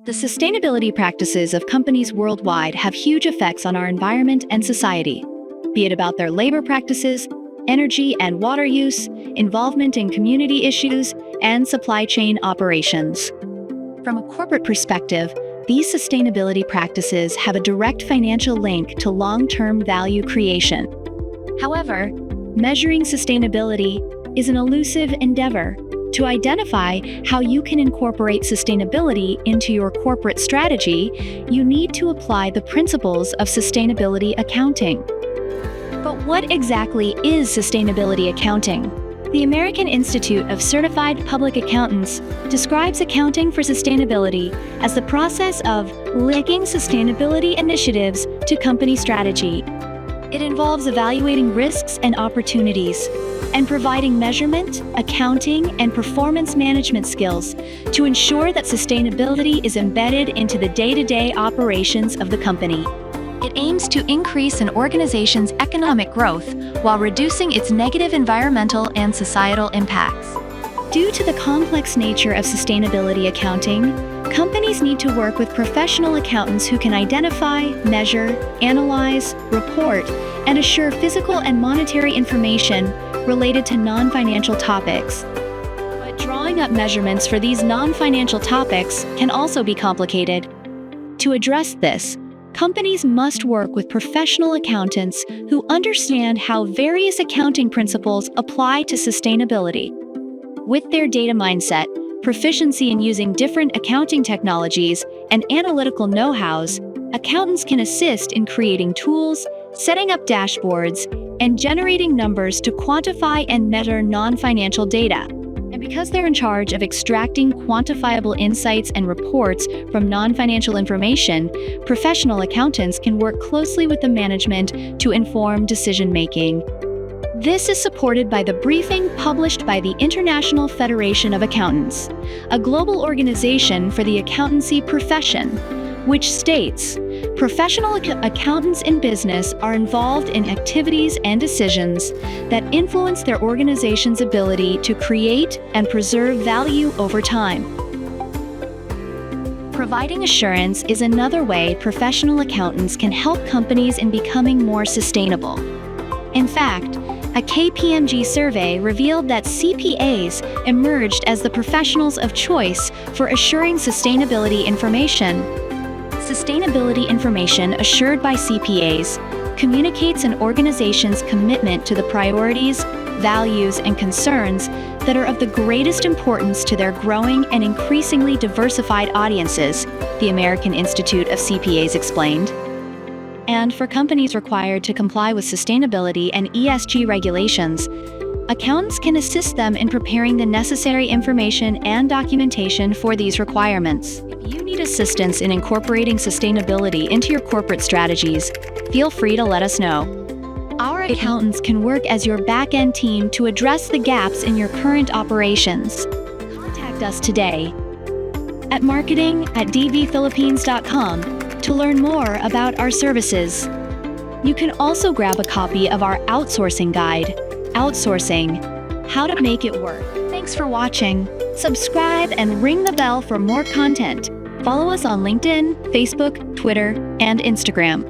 The sustainability practices of companies worldwide have huge effects on our environment and society, be it about their labor practices, energy and water use, involvement in community issues, and supply chain operations. From a corporate perspective, these sustainability practices have a direct financial link to long-term value creation. However, measuring sustainability is an elusive endeavor. To identify how you can incorporate sustainability into your corporate strategy, you need to apply the principles of sustainability accounting. But what exactly is sustainability accounting? The American Institute of Certified Public Accountants describes accounting for sustainability as the process of linking sustainability initiatives to company strategy. It involves evaluating risks and opportunities and providing measurement, accounting, and performance management skills to ensure that sustainability is embedded into the day-to-day operations of the company. It aims to increase an organization's economic growth while reducing its negative environmental and societal impacts. Due to the complex nature of sustainability accounting, companies need to work with professional accountants who can identify, measure, analyze, report, and assure physical and monetary information related to non-financial topics. But drawing up measurements for these non-financial topics can also be complicated. To address this, companies must work with professional accountants who understand how various accounting principles apply to sustainability. With their data mindset, proficiency in using different accounting technologies, and analytical know-hows, accountants can assist in creating tools, setting up dashboards, and generating numbers to quantify and measure non-financial data. And because they're in charge of extracting quantifiable insights and reports from non-financial information, professional accountants can work closely with the management to inform decision-making. This is supported by the briefing published by the International Federation of Accountants, a global organization for the accountancy profession, which states, professional accountants in business are involved in activities and decisions that influence their organization's ability to create and preserve value over time. Providing assurance is another way professional accountants can help companies in becoming more sustainable. In fact, a KPMG survey revealed that CPAs emerged as the professionals of choice for assuring sustainability information. Sustainability information assured by CPAs communicates an organization's commitment to the priorities, values, and concerns that are of the greatest importance to their growing and increasingly diversified audiences, the American Institute of CPAs explained. And for companies required to comply with sustainability and ESG regulations, accountants can assist them in preparing the necessary information and documentation for these requirements. If you need assistance in incorporating sustainability into your corporate strategies, feel free to let us know. Our accountants can work as your back-end team to address the gaps in your current operations. Contact us today at marketing@dvphilippines.com to learn more about our services. You can also grab a copy of our outsourcing guide, Outsourcing: How to Make It Work. Thanks for watching. Subscribe and ring the bell for more content. Follow us on LinkedIn, Facebook, Twitter, and Instagram.